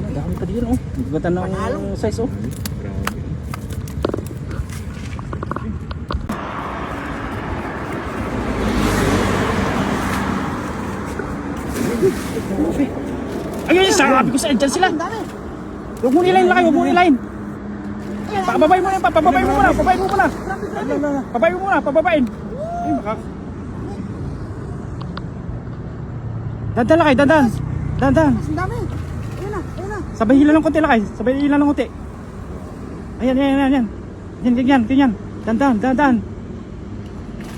Dami pa din oh. Gagatan ng size oh. Grabe. Ayun, sabi ko sa dyan sila. Huwag mo nilayin lang kayo, huwag mo nilayin. Pababay mo na yun, pababay mo muna, pababay mo muna. Pababay mo muna, pababayin. Ay, baka. Dandan lang kayo, dandan. Dandan. Ang dami. Ayun na, ayun na. Sabay hila ng konti lang kayo, sabay hila ng konti. Ayan, ayan, ayan, ayan. Yan, ganyan, ganyan. Dandan, dandan.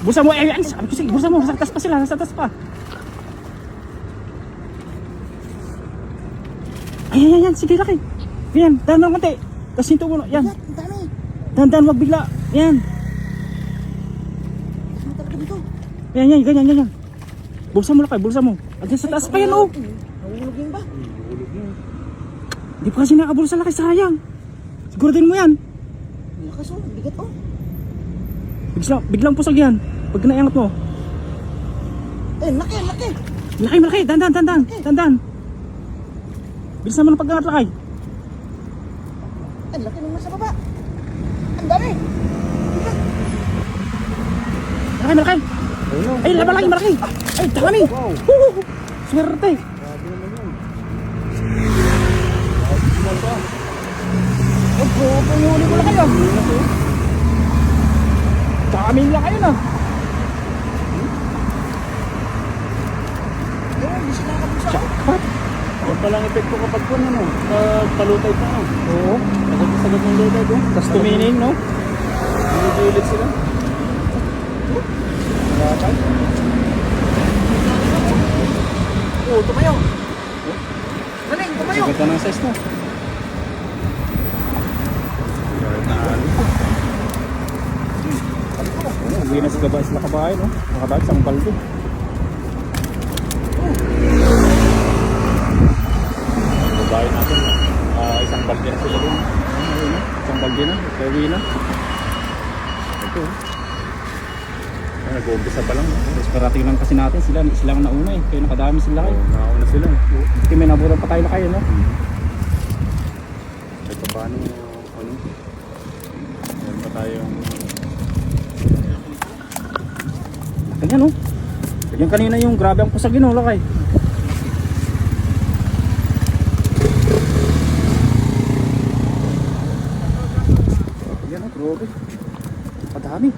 Bursa mo, ay, sabi ko sige, bursa mo, nasa taas pa sila, nasa taas pa. Ayan, ayan, ayan, sige laki. Ganyan, dandan ng konti. Tapos hinto mo, yan. Ang dami. Dandan, wag bigla. Yan. Ano talaga dito? Yan, yan, ganyan, ganyan. Bulsa mo laki, bulsa mo. Agad sa taas pa yan, oh. Nahulog yun ba? Hulog mo. Hindi pa kasi nakabulsa laki, sayang. Siguraduhin mo yan. Lakas oh, bigat oh. Biglang pusag yan. Pag naiangat mo. Eh, laki, laki. Malaki, malaki. Dandan, dandan, dandan. Bilisan mo ng pag-angat lakay. Eh, laki nung nasa baba. Ang dami. Malaki, malaki. Ay, malaki, malaki. Ay, dami. Swerte. Grabe naman yun. Oh, bro, yung huli ko lang kayo. Dami lang kayo na. Eh, hindi sila nakabulsa. Jackpot. Yan palang epekto kapag po ano, pag palutay pa ano. Oo. Sagat ng lutay ko. Tapos tuminin, no? Ulit sila. Malapay. Oh, tumayo. Galing, tumayo. Ganda ng size mo. Uwi na sa gabay sila kabahay, no? Makabahay, isang balde. Babae natin. Isang balde na sila dun. Isang balde na, uwi na. Ito. Nag-uumpisa pa lang. Tapos parating lang kasi natin, sila ang nauna eh. Kaya nakadami sila kayo. Oo, nakauna sila. Hindi may naburan pa tayo na kayo, no? Kahit pa paano, ano, meron pa tayong Ganyan, no? Ganyan kanina yung grabe ang pusag yun, no? Lakay. Ganyan, no? Grabe. Padami.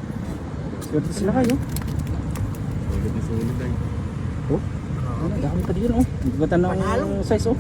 Swerte sila kayo. sulit na sulit ay. Oh, ano, dami pa din, oh. Gagatan ng size, oh.